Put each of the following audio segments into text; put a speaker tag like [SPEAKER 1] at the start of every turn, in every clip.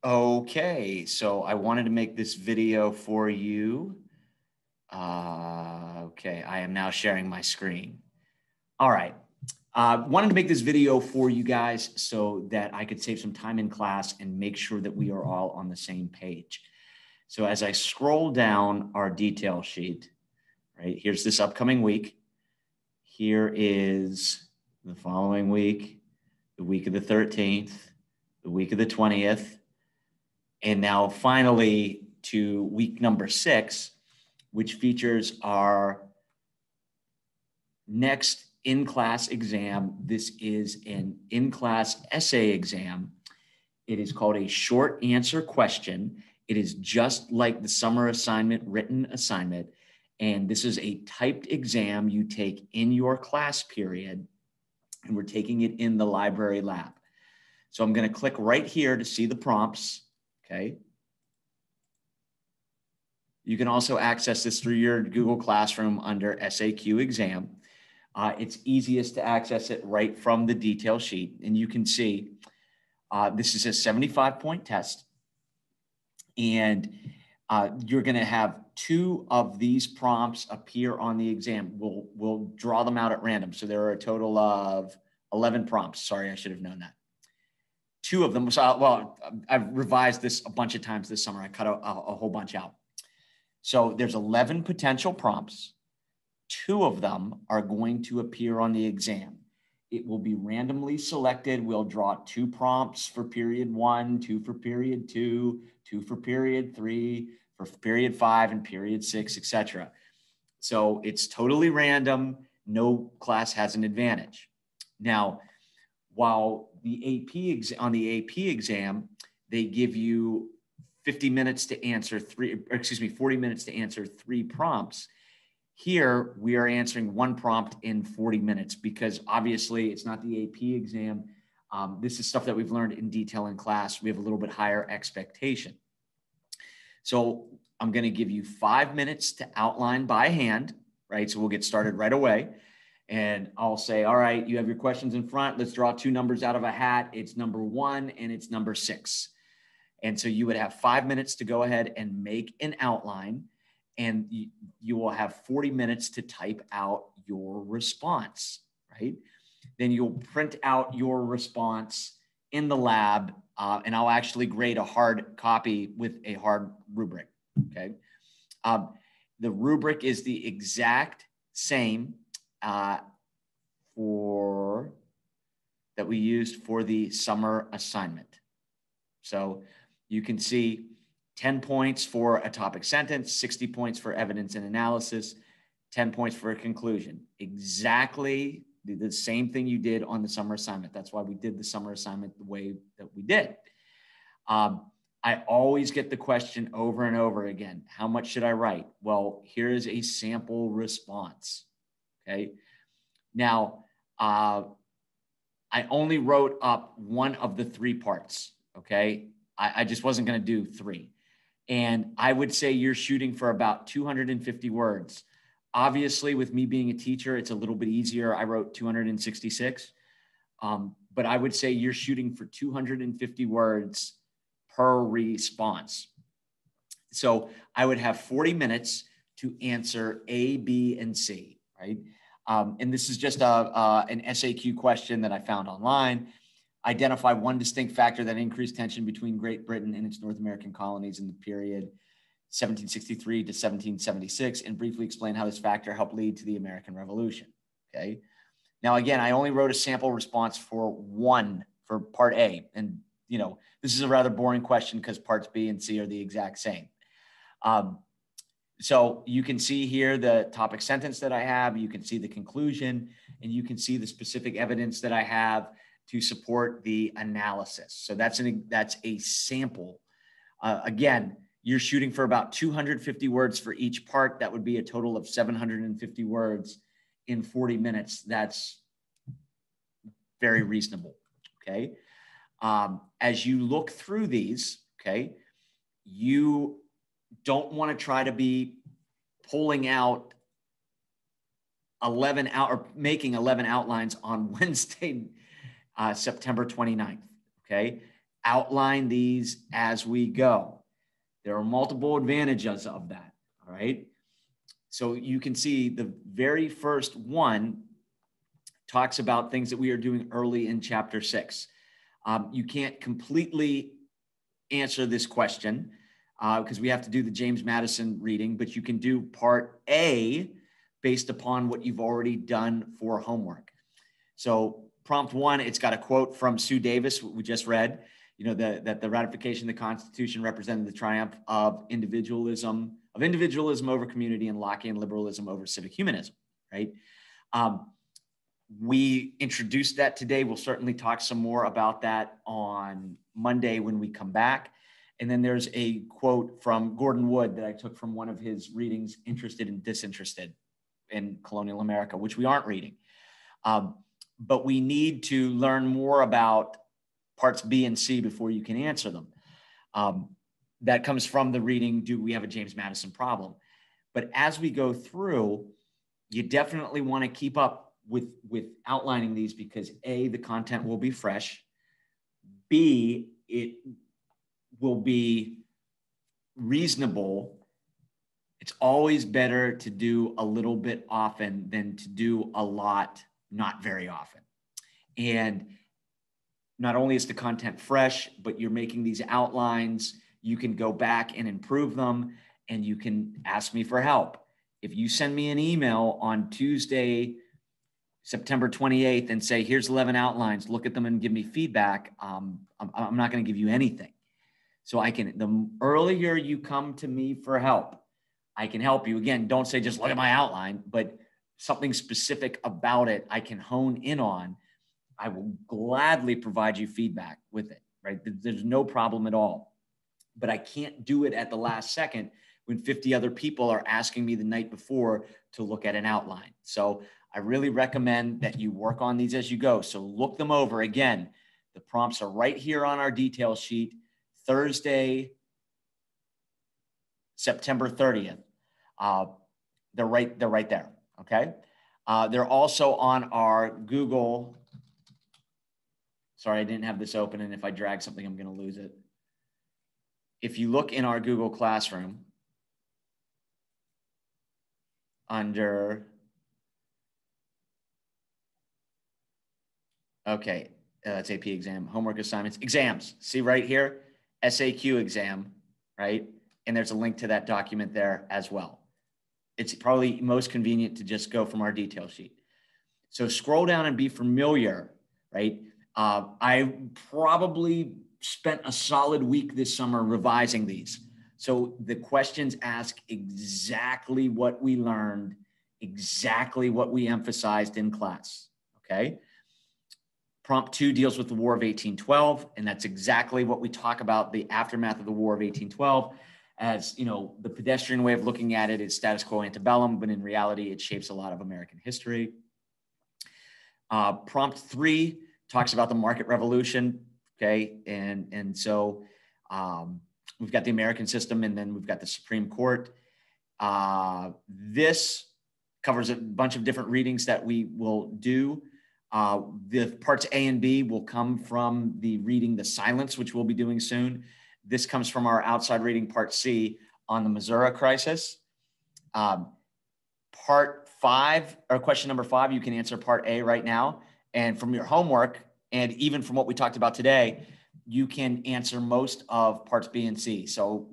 [SPEAKER 1] Okay, so I wanted to make this video for you. Okay, I am now sharing my screen. All right, wanted to make this video for you guys so that I could save some time in class and make sure that we are all on the same page. So as I scroll down our detail sheet, right, here's this upcoming week. Here is the following week, the week of the 13th, the week of the 20th, and now finally to week number 6, which features our next in-class exam. This is an in-class essay exam. It is called a short answer question. It is just like the summer assignment, written assignment. And this is a typed exam you take in your class period, and we're taking it in the library lab. So I'm going to click right here to see the prompts. Okay. You can also access this through your Google Classroom under SAQ Exam. It's easiest to access it right from the detail sheet. And you can see this is a 75-point test. And you're going to have 2 of these prompts appear on the exam. We'll draw them out at random. So there are a total of 11 prompts. Sorry, I should have known that. 2 of them. So, well, I've revised this a bunch of times this summer. I cut a whole bunch out. So there's 11 potential prompts. 2 of them are going to appear on the exam. It will be randomly selected. We'll draw 2 prompts for period 1, 2 for period 2, 2 for period 3, for period 5 and period 6, etc. So it's totally random. No class has an advantage. Now, while on the AP exam, they give you 40 minutes to answer 3 prompts. Here, we are answering 1 prompt in 40 minutes because obviously it's not the AP exam. This is stuff that we've learned in detail in class. We have a little bit higher expectation. So I'm going to give you 5 minutes to outline by hand, right? So we'll get started right away. And I'll say, all right, you have your questions in front. Let's draw 2 numbers out of a hat. It's number 1 and it's number 6. And so you would have 5 minutes to go ahead and make an outline, and you will have 40 minutes to type out your response, right? Then you'll print out your response in the lab, and I'll actually grade a hard copy with a hard rubric, okay? The rubric is the exact same that we used for the summer assignment. So you can see 10 points for a topic sentence, 60 points for evidence and analysis, 10 points for a conclusion. Exactly the same thing you did on the summer assignment. That's why we did the summer assignment the way that we did. I always get the question over and over again, how much should I write? Well, here is a sample response, okay? Now, I only wrote up 1 of the 3 parts, okay? I just wasn't going to do 3. And I would say you're shooting for about 250 words. Obviously, with me being a teacher, it's a little bit easier. I wrote 266. But I would say you're shooting for 250 words per response. So I would have 40 minutes to answer A, B, and C, right? And this is just an SAQ question that I found online. Identify 1 distinct factor that increased tension between Great Britain and its North American colonies in the period 1763 to 1776, and briefly explain how this factor helped lead to the American Revolution. Okay. Now, again, I only wrote a sample response for part A. And, you know, this is a rather boring question because parts B and C are the exact same. So you can see here the topic sentence that I have, you can see the conclusion, and you can see the specific evidence that I have to support the analysis. So that's a sample. Again, you're shooting for about 250 words for each part. That would be a total of 750 words in 40 minutes. That's very reasonable, okay? As you look through these, okay, you don't want to try to be pulling out 11 out or making 11 outlines on Wednesday, September 29th, okay? outline these as we go. There are multiple advantages of that, all right? So you can see the very first one talks about things that we are doing early in chapter 6. You can't completely answer this question because we have to do the James Madison reading, but you can do part A based upon what you've already done for homework. So prompt 1, it's got a quote from Sue Davis, we just read, that the ratification of the Constitution represented the triumph of individualism over community and Lockean liberalism over civic humanism, right? We introduced that today. We'll certainly talk some more about that on Monday when we come back. And then there's a quote from Gordon Wood that I took from one of his readings, Interested and Disinterested in Colonial America, which we aren't reading. But we need to learn more about parts B and C before you can answer them. That comes from the reading, Do We Have a James Madison Problem? But as we go through, you definitely want to keep up with outlining these because A, the content will be fresh. B, it will be reasonable. It's always better to do a little bit often than to do a lot not very often. And not only is the content fresh, but you're making these outlines. You can go back and improve them, and you can ask me for help. If you send me an email on Tuesday, September 28th, and say, here's 11 outlines, look at them and give me feedback, I'm not going to give you anything. So the earlier you come to me for help, I can help you. Again, don't say just look at my outline, but something specific about it I can hone in on. I will gladly provide you feedback with it, right? There's no problem at all. But I can't do it at the last second when 50 other people are asking me the night before to look at an outline. So I really recommend that you work on these as you go. So look them over. Again, the prompts are right here on our detail sheet, Thursday, September 30th. They're right there, okay? They're also on our Google. Sorry, I didn't have this open, and if I drag something, I'm going to lose it. If you look in our Google Classroom under, okay, it's AP exam, homework assignments, exams. See right here, SAQ exam, right? And there's a link to that document there as well. It's probably most convenient to just go from our detail sheet. So scroll down and be familiar, right? I probably spent a solid week this summer revising these. So the questions ask exactly what we learned, exactly what we emphasized in class, okay? Prompt 2 deals with the War of 1812, and that's exactly what we talk about, the aftermath of the War of 1812. As the pedestrian way of looking at it is status quo antebellum, but in reality, it shapes a lot of American history. Prompt 3 talks about the market revolution, okay? And so we've got the American system, and then we've got the Supreme Court. This covers a bunch of different readings that we will do. The parts A and B will come from the reading The Silence, which we'll be doing soon. This comes from our outside reading, part C, on the Missouri crisis. Part 5, or question number 5, you can answer part A right now. And from your homework, and even from what we talked about today, you can answer most of parts B and C. So,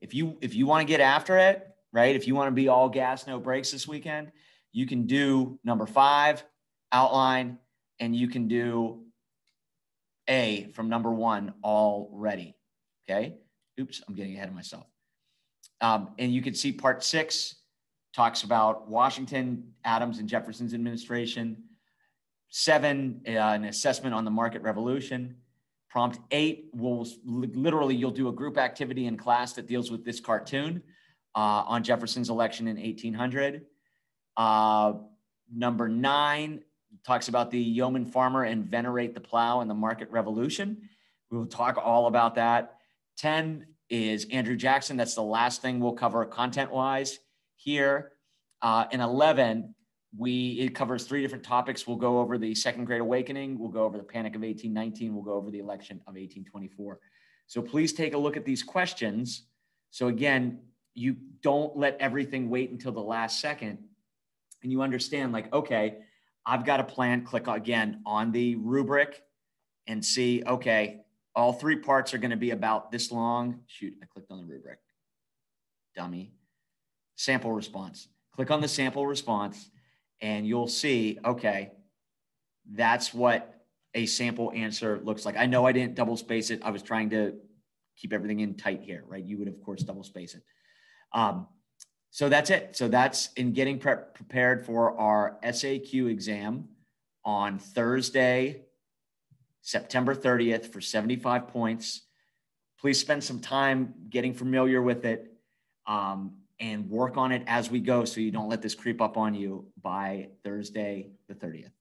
[SPEAKER 1] if you want to get after it, right? If you want to be all gas, no brakes this weekend, you can do number 5, outline, and you can do A from number 1 already. Okay. Oops, I'm getting ahead of myself. And you can see part 6 talks about Washington, Adams, and Jefferson's administration. 7, an assessment on the market revolution. Prompt 8 will literally, you'll do a group activity in class that deals with this cartoon on Jefferson's election in 1800. Number 9 talks about the yeoman farmer and venerate the plow and the market revolution. We will talk all about that. 10 is Andrew Jackson. That's the last thing we'll cover content-wise here. And 11 It covers 3 different topics. We'll go over the Second Great Awakening. We'll go over the Panic of 1819. We'll go over the election of 1824. So please take a look at these questions. So again, you don't let everything wait until the last second, and you understand, like, okay, I've got a plan. Click again on the rubric and see, okay, all 3 parts are going to be about this long. Shoot, I clicked on the rubric. Dummy. Sample response. Click on the sample response and you'll see, okay, that's what a sample answer looks like. I know I didn't double space it. I was trying to keep everything in tight here, right? You would, of course, double space it. So that's it. So that's in getting prepared for our SAQ exam on Thursday, September 30th for 75 points. Please spend some time getting familiar with it and work on it as we go so you don't let this creep up on you by Thursday the 30th.